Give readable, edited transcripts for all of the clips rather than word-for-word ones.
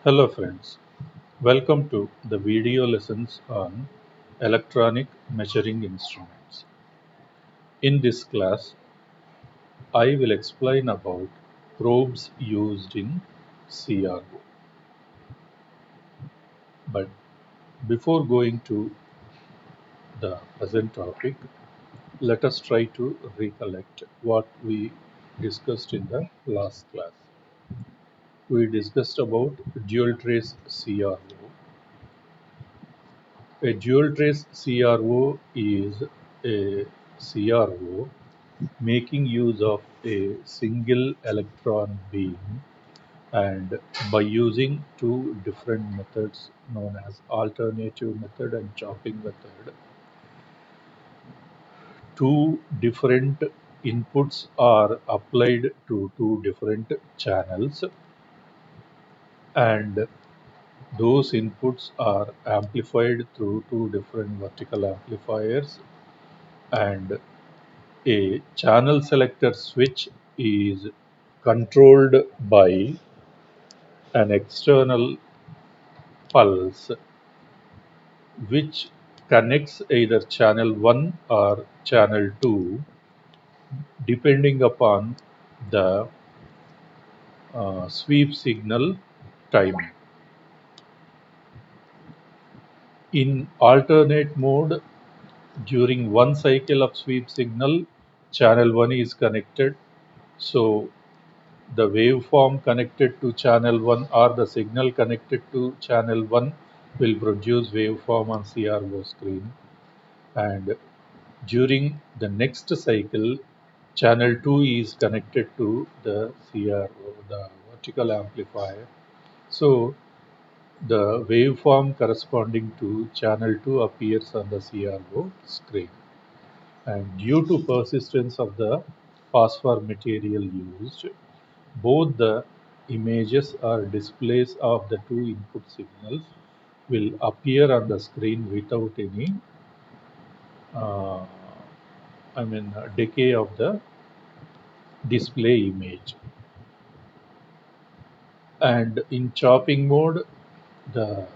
Hello friends, welcome to the video lessons on electronic measuring instruments. In this class, I will explain about probes used in CRO. But before going to the present topic, let us try to recollect what we discussed in the last class. We discussed about dual trace CRO. A dual trace CRO is a CRO making use of a single electron beam and by using two different methods known as alternative method and chopping method, two different inputs are applied to two different channels and those inputs are amplified through two different vertical amplifiers, and a channel selector switch is controlled by an external pulse which connects either channel 1 or channel 2 depending upon the sweep signal timing. In alternate mode, during one cycle of sweep signal, channel 1 is connected, so the waveform connected to channel 1 or the signal connected to channel 1 will produce waveform on CRO screen, and during the next cycle channel 2 is connected to the CRO, the vertical amplifier. So the waveform corresponding to channel 2 appears on the CRO screen, and due to persistence of the phosphor material used, both the images or displays of the two input signals will appear on the screen without any uh, decay of the display image. And in chopping mode, the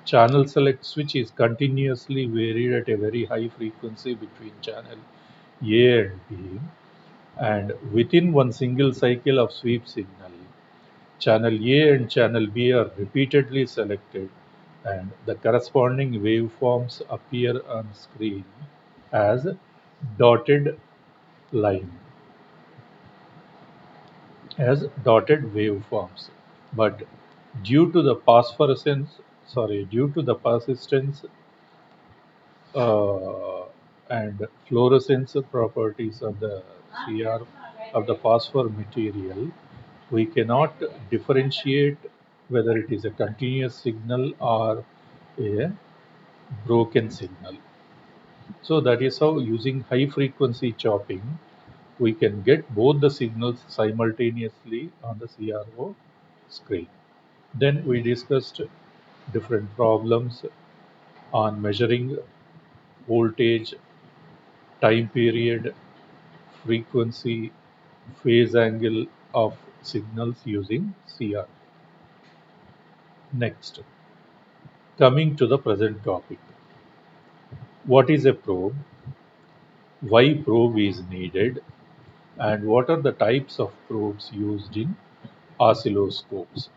channel select switch is continuously varied at a very high frequency between channel A and B, and within one single cycle of sweep signal, channel A and channel B are repeatedly selected and the corresponding waveforms appear on screen as dotted line, as dotted waveforms. But due to the due to the persistence uh, and fluorescence properties of the CR of the phosphor material, we cannot differentiate whether it is a continuous signal or a broken signal. So that is how, using high frequency chopping, we can get both the signals simultaneously on the CRO screen. Then we discussed different problems on measuring voltage, time period, frequency, phase angle of signals using CR. Next, coming to the present topic. What is a probe? Why probe is needed? And what are the types of probes used in oscilloscopes?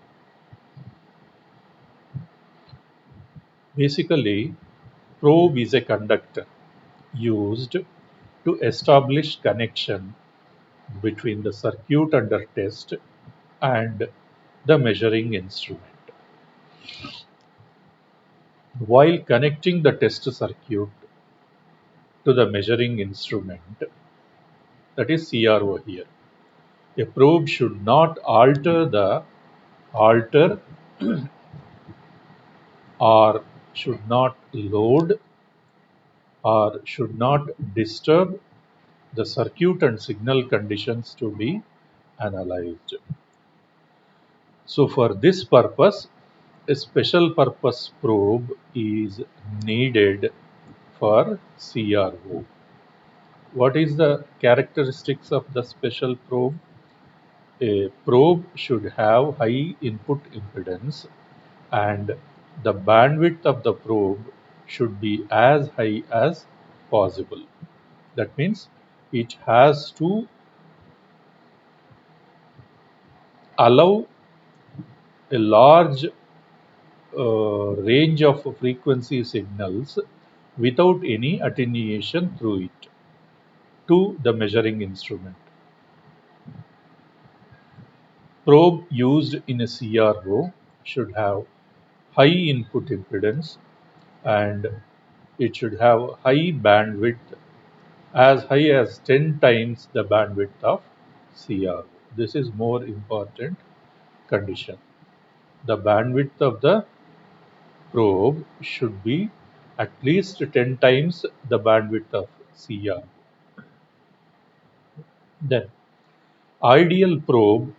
Basically, probe is a conductor used to establish connection between the circuit under test and the measuring instrument. While connecting the test circuit to the measuring instrument, that is CRO here, a probe should not alter or should not load or should not disturb the circuit and signal conditions to be analyzed. So for this purpose, a special purpose probe is needed for CRO. What is the characteristics of the special probe? A probe should have high input impedance, and the bandwidth of the probe should be as high as possible. That means it has to allow a large range of frequency signals without any attenuation through it to the measuring instrument. Probe used in a CRO should have high input impedance, and it should have high bandwidth, as high as 10 times the bandwidth of CRO. This is more important condition. The bandwidth of the probe should be at least 10 times the bandwidth of CR. Then, ideal probe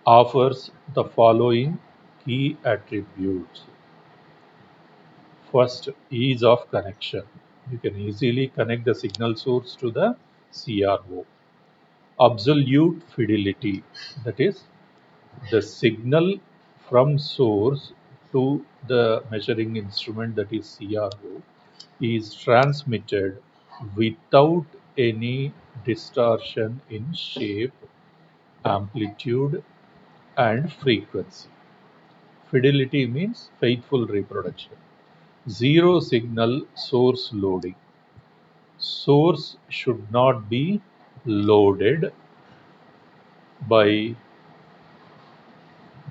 offers the following key attributes. First, ease of connection. You can easily connect the signal source to the CRO. Absolute fidelity, that is, the signal from source to the measuring instrument, that is CRO, is transmitted without any distortion in shape, amplitude, and frequency. Fidelity means faithful reproduction. Zero signal source loading. Source should not be loaded by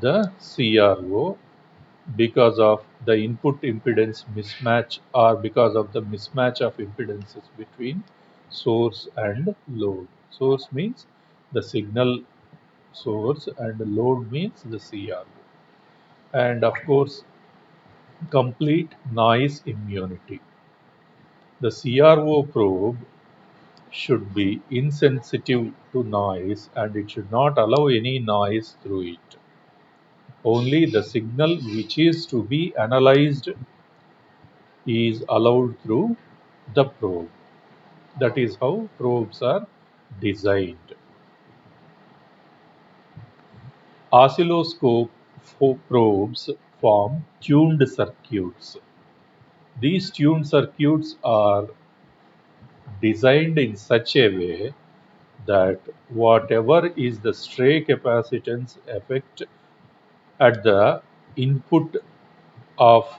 the CRO because of the input impedance mismatch, or because of the mismatch of impedances between source and load. Source means the signal source and load means the CRO. And of course, complete noise immunity. The CRO probe should be insensitive to noise, and it should not allow any noise through it. Only the signal which is to be analyzed is allowed through the probe. That is how probes are designed. Oscilloscope probes form tuned circuits. These tuned circuits are designed in such a way that whatever is the stray capacitance effect at the input of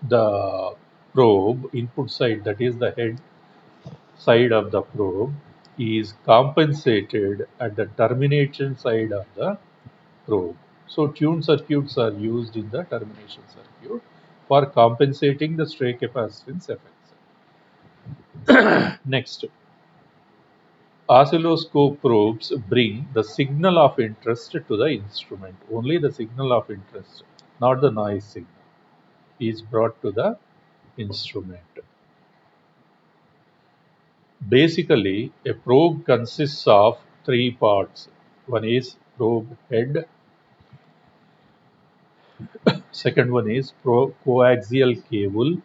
the probe, input side, that is the head side of the probe, is compensated at the termination side of the probe. So tuned circuits are used in the termination circuit for compensating the stray capacitance effects. Next, oscilloscope probes bring the signal of interest to the instrument. Only the signal of interest, not the noise signal, is brought to the instrument. Basically, a probe consists of three parts. One is probe head, second one is coaxial cable,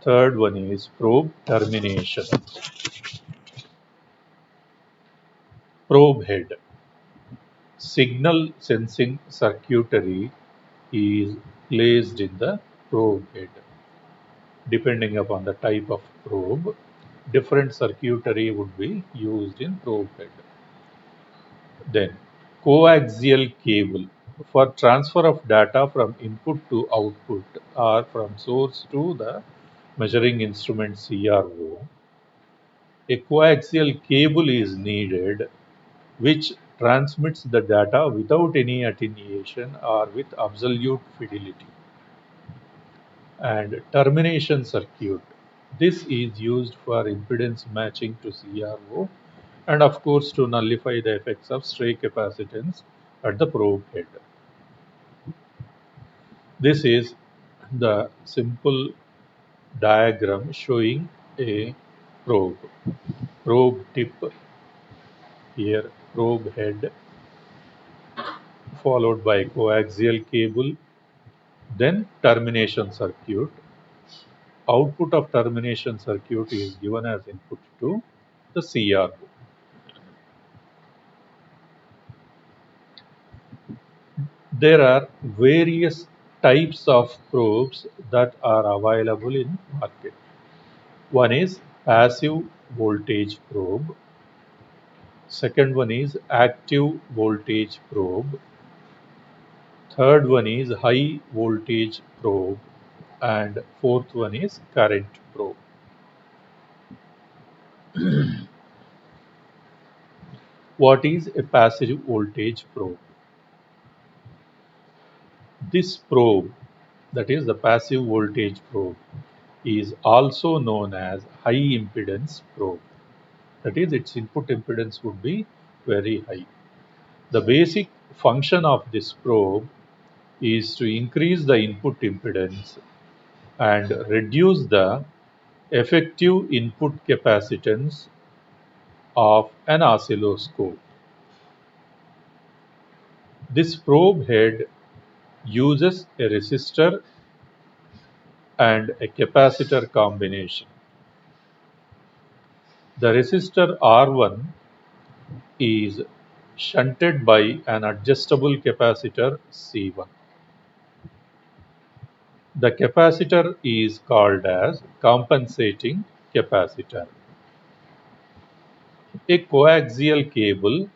third one is probe termination. Probe head. Signal sensing circuitry is placed in the probe head. Depending upon the type of probe, different circuitry would be used in probe head. Then, coaxial cable. For transfer of data from input to output, or from source to the measuring instrument CRO, a coaxial cable is needed which transmits the data without any attenuation or with absolute fidelity. And termination circuit. This is used for impedance matching to CRO, and of course to nullify the effects of stray capacitance at the probe head. This is the simple diagram showing a probe. Probe tip here, probe head, followed by coaxial cable, then termination circuit. Output of termination circuit is given as input to the CRO. There are various types of probes that are available in market. One is passive voltage probe. Second one is active voltage probe. Third one is high voltage probe. And fourth one is current probe. What is a passive voltage probe? This probe, that is the passive voltage probe, is also known as high impedance probe. That is, its input impedance would be very high. The basic function of this probe is to increase the input impedance and reduce the effective input capacitance of an oscilloscope. This probe head uses a resistor and a capacitor combination. The resistor R1 is shunted by an adjustable capacitor C1. The capacitor is called as compensating capacitor. A coaxial cable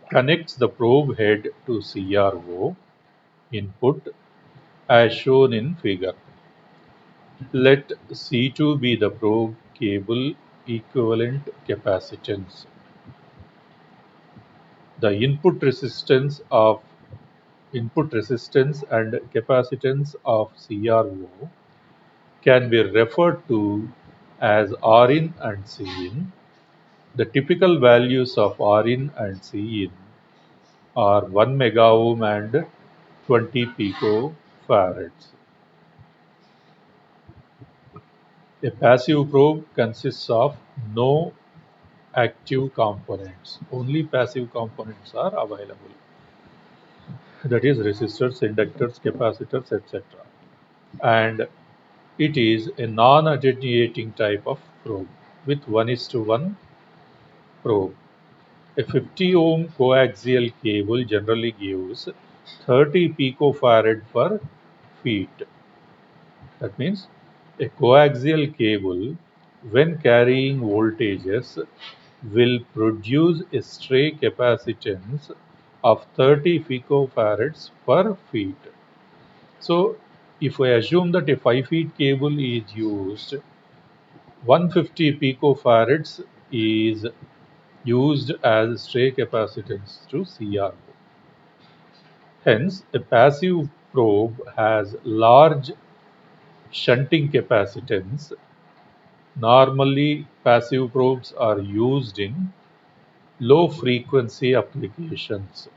connects the probe head to CRO input as shown in figure. Let C2 be the probe cable equivalent capacitance. The input resistance and capacitance of CRO can be referred to as Rin and Cin. The typical values of Rin and Cin are 1 megaohm and 20 picofarads. A passive probe consists of no active components. Only passive components are available. That is resistors, inductors, capacitors, etc. And it is a non-attenuating type of probe with 1:1 probe. A 50 ohm coaxial cable generally gives 30 picofarad per feet. That means a coaxial cable, when carrying voltages, will produce a stray capacitance of 30 picofarads per feet. So, if I assume that a 5 feet cable is used, 150 picofarads is used as stray capacitance to CRO. Hence, a passive probe has large shunting capacitance. Normally, passive probes are used in low frequency applications.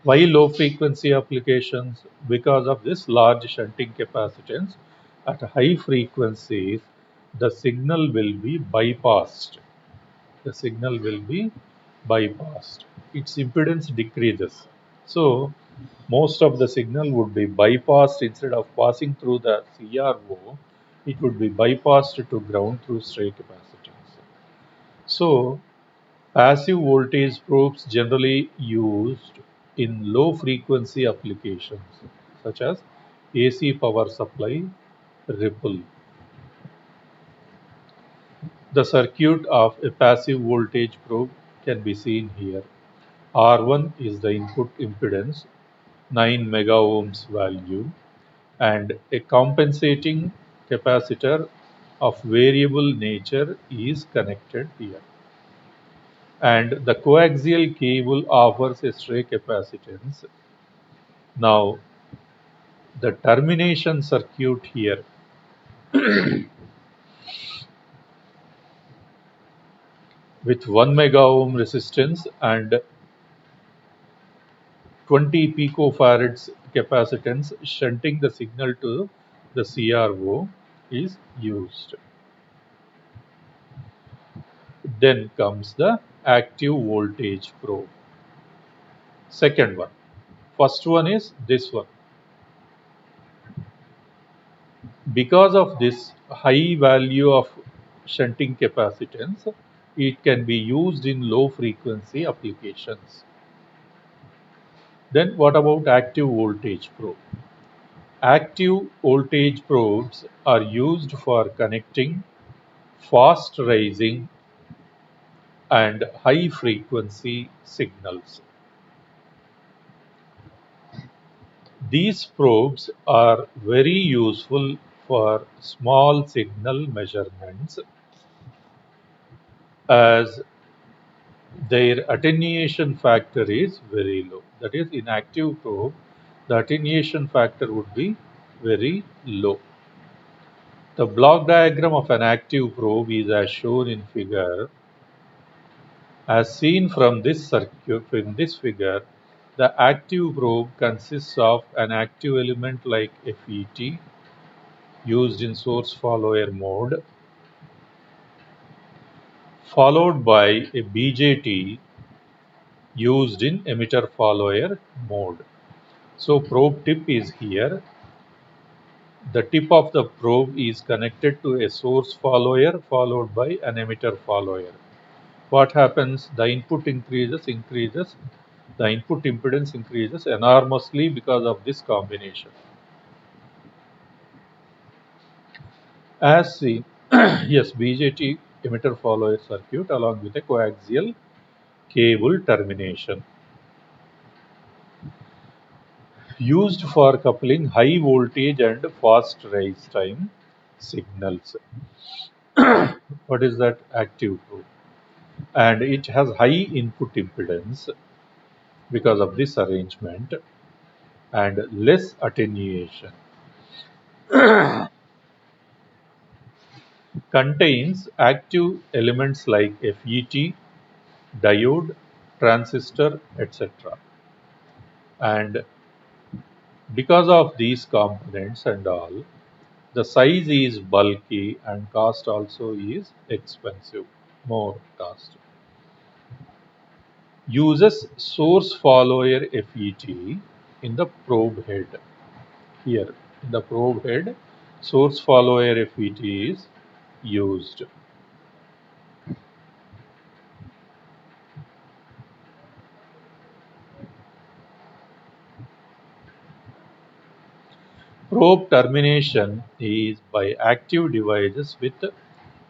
Why low frequency applications? Because of this large shunting capacitance, at high frequencies, the signal will be bypassed. The signal will be bypassed. Its impedance decreases. So, most of the signal would be bypassed instead of passing through the CRO, it would be bypassed to ground through stray capacitance. So, passive voltage probes generally used in low frequency applications such as AC power supply, ripple. The circuit of a passive voltage probe can be seen here. R1 is the input impedance, 9 mega ohms value, and a compensating capacitor of variable nature is connected here. And the coaxial cable offers a stray capacitance. Now, the termination circuit here with 1 mega ohm resistance and 20 picofarads capacitance shunting the signal to the CRO is used. Then comes the active voltage probe. Second one. First one is this one. Because of this high value of shunting capacitance, it can be used in low frequency applications. Then what about active voltage probe? Active voltage probes are used for connecting fast rising and high frequency signals. These probes are very useful for small signal measurements as their attenuation factor is very low. That is, in active probe, the attenuation factor would be very low. The block diagram of an active probe is as shown in figure. As seen from this circuit in this figure, the active probe consists of an active element like FET used in source follower mode, followed by a BJT used in emitter follower mode. So probe tip is here. The tip of the probe is connected to a source follower followed by an emitter follower. What happens? The input increases, the input impedance increases enormously because of this combination. As seen, yes, BJT emitter follower circuit along with a coaxial cable termination used for coupling high voltage and fast rise time signals. What is that? Active probe. And it has high input impedance because of this arrangement and less attenuation. Contains active elements like FET, diode, transistor, etc. And because of these components and all, the size is bulky and cost also is expensive, more cost. Uses source follower FET in the probe head. Here, in the probe head, source follower FET is used. Probe termination is by active devices with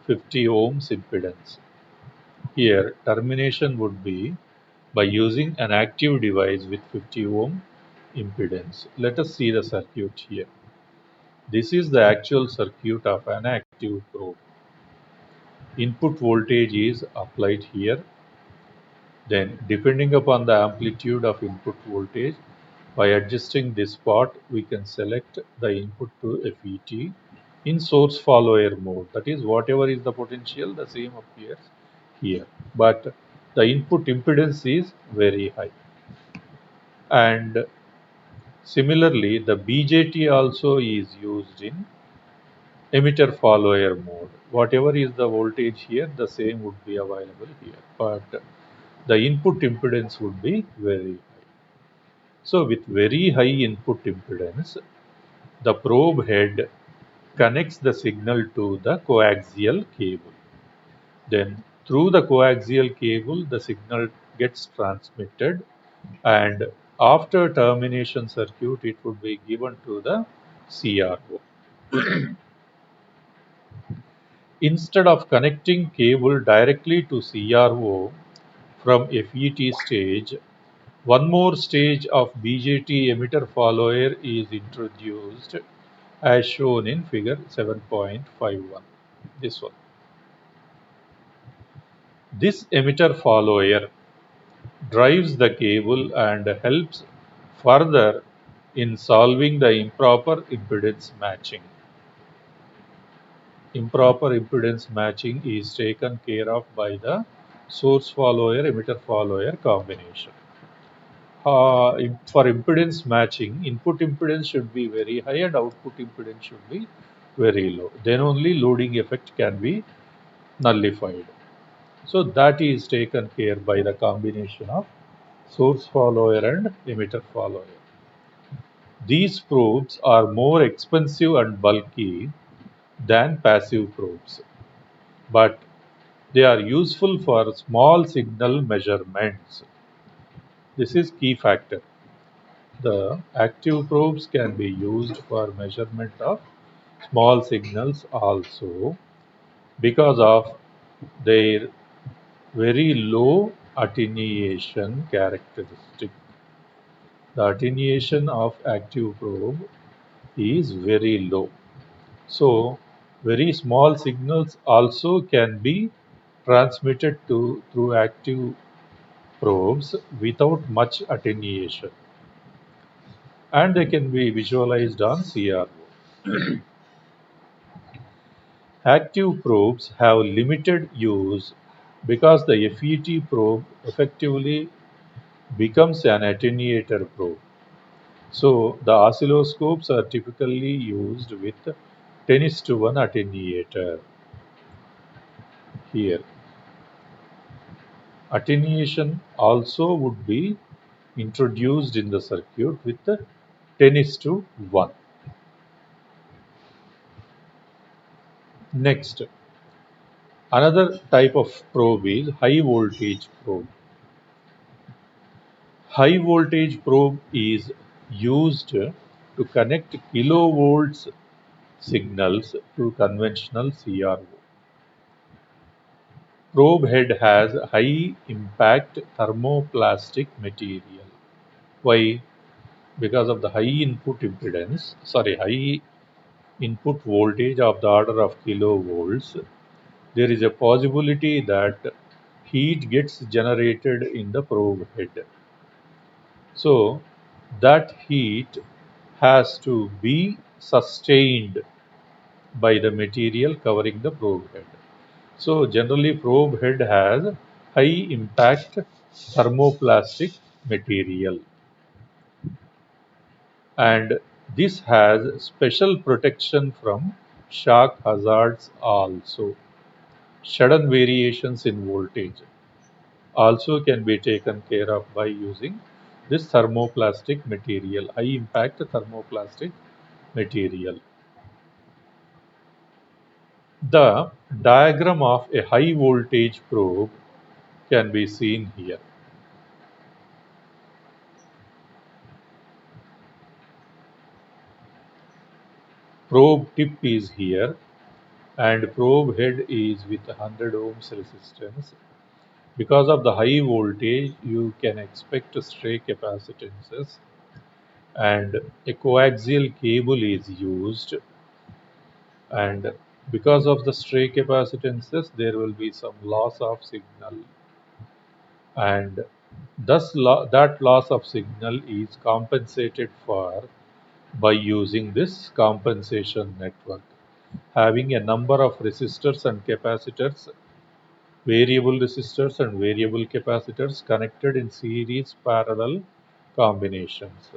50 ohms impedance. Here, termination would be by using an active device with 50 ohm impedance. Let us see the circuit here. This is the actual circuit of an active probe. Input voltage is applied here. Then, depending upon the amplitude of input voltage, by adjusting this part, we can select the input to FET in source follower mode. That is, whatever is the potential, the same appears here. But the input impedance is very high. And similarly, the BJT also is used in emitter follower mode. Whatever is the voltage here, the same would be available here. But the input impedance would be very high. So with very high input impedance, the probe head connects the signal to the coaxial cable. Then through the coaxial cable, the signal gets transmitted, and after termination circuit, it would be given to the CRO. Instead of connecting cable directly to CRO from FET stage, one more stage of BJT emitter follower is introduced as shown in figure 7.51. This one. This emitter follower drives the cable and helps further in solving the improper impedance matching. Improper impedance matching is taken care of by the source follower emitter follower combination. For impedance matching, input impedance should be very high and output impedance should be very low. Then only loading effect can be nullified. So that is taken care by the combination of source follower and emitter follower. These probes are more expensive and bulky than passive probes, but they are useful for small signal measurements. This is key factor. The active probes can be used for measurement of small signals also because of their very low attenuation characteristic. The attenuation of active probe is very low. So very small signals also can be transmitted through active probes without much attenuation, and they can be visualized on CRO. Active probes have limited use because the FET probe effectively becomes an attenuator probe. So the oscilloscopes are typically used with 10:1 attenuator. Here, attenuation also would be introduced in the circuit with 10:1. Next, another type of probe is high voltage probe. High voltage probe is used to connect kilovolts signals to conventional CRO. Probe head has high impact thermoplastic material. Why? Because of the high input voltage of the order of kilovolts, there is a possibility that heat gets generated in the probe head. So that heat has to be sustained by the material covering the probe head. So generally probe head has high impact thermoplastic material, and this has special protection from shock hazards also. Sudden variations in voltage also can be taken care of by using this thermoplastic material, high impact thermoplastic material. The diagram of a high voltage probe can be seen here. Probe tip is here and probe head is with 100 ohms resistance. Because of the high voltage, you can expect stray capacitances, and a coaxial cable is used, and because of the stray capacitances there will be some loss of signal, and thus that loss of signal is compensated for by using this compensation network, having a number of resistors and capacitors, variable resistors and variable capacitors connected in series parallel combinations.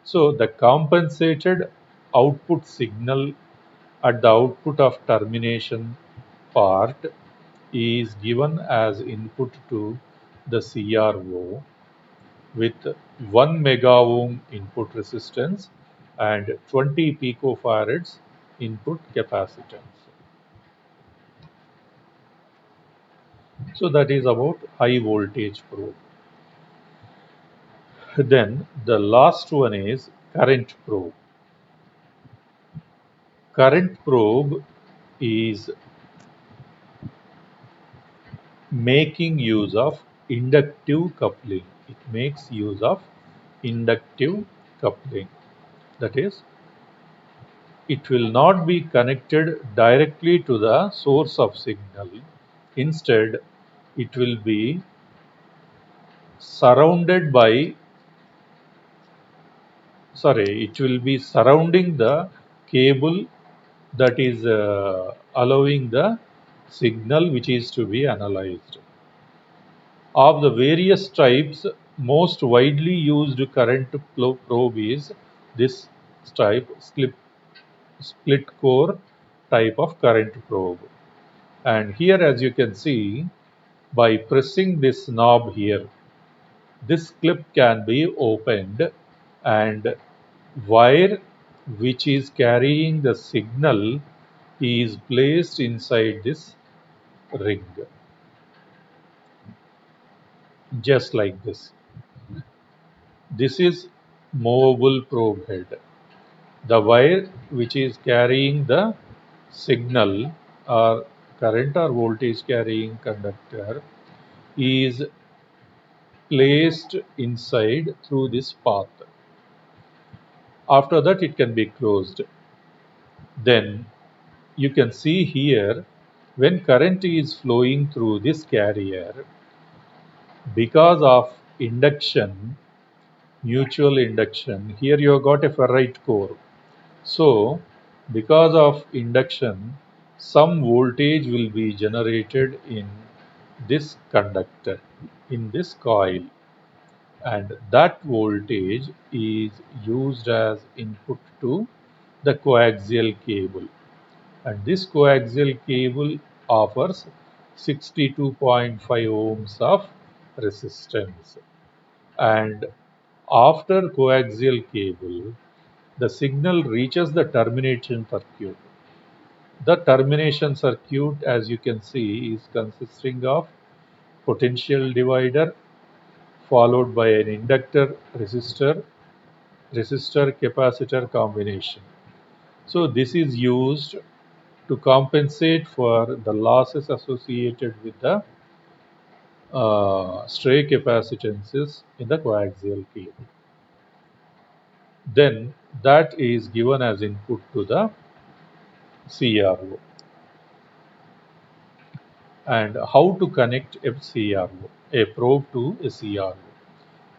So the compensated output signal at the output of termination part is given as input to the CRO with 1 mega ohm input resistance and 20 picofarads input capacitance. So that is about high voltage probe. Then the last one is current probe. Current probe is making use of inductive coupling. It makes use of inductive coupling. That is, it will not be connected directly to the source of signal. Instead, it will be surrounded by, it will be surrounding the cable that is allowing the signal which is to be analyzed. Of the various types, most widely used current probe is this type, split core type of current probe. And here, as you can see, by pressing this knob here, this clip can be opened and wire which is carrying the signal is placed inside this ring, just like this. This is movable probe head. The wire which is carrying the signal or current or voltage carrying conductor is placed inside through this path. After that, it can be closed. Then you can see here, when current is flowing through this carrier, because of induction, mutual induction, here you have got a ferrite core. So, because of induction, some voltage will be generated in this conductor, in this coil, and that voltage is used as input to the coaxial cable. And this coaxial cable offers 62.5 ohms of resistance. And after coaxial cable, the signal reaches the termination circuit. The termination circuit, as you can see, is consisting of potential divider followed by an inductor resistor capacitor combination. So this is used to compensate for the losses associated with the stray capacitances in the coaxial cable. Then that is given as input to the CRO. And how to connect a CRO, a probe to a CRO.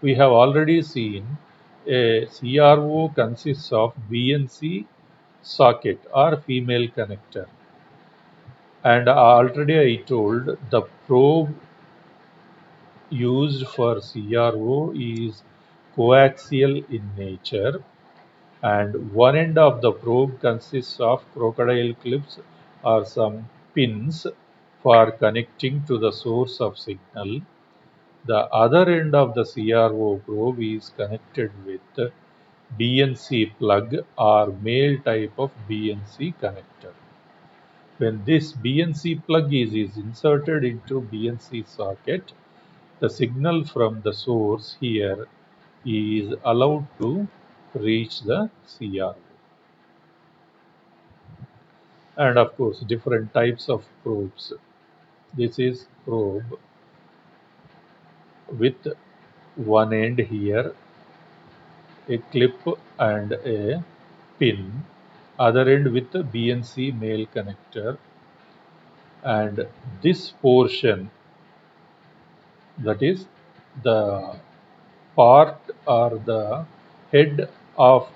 We have already seen a CRO consists of BNC socket or female connector. And already I told the probe used for CRO is coaxial in nature, and one end of the probe consists of crocodile clips or some pins for connecting to the source of signal. The other end of the CRO probe is connected with BNC plug or male type of BNC connector. When this BNC plug is inserted into BNC socket, the signal from the source here is allowed to reach the CRO. And of course, different types of probes. This is probe with one end here, a clip and a pin, other end with the BNC male connector, and this portion, that is the part or the head of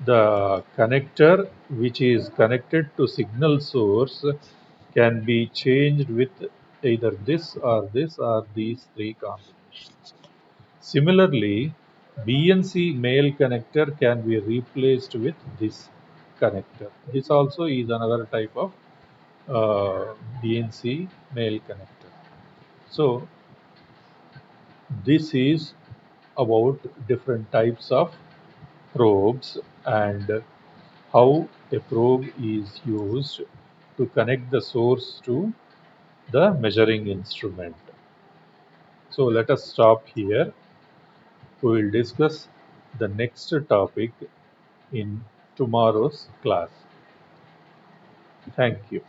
the connector which is connected to signal source, can be changed with either this or these three combinations. Similarly, BNC male connector can be replaced with this connector. This also is another type of BNC male connector. So this is about different types of probes and how a probe is used to connect the source to the measuring instrument. So let us stop here. We will discuss the next topic in tomorrow's class. Thank you.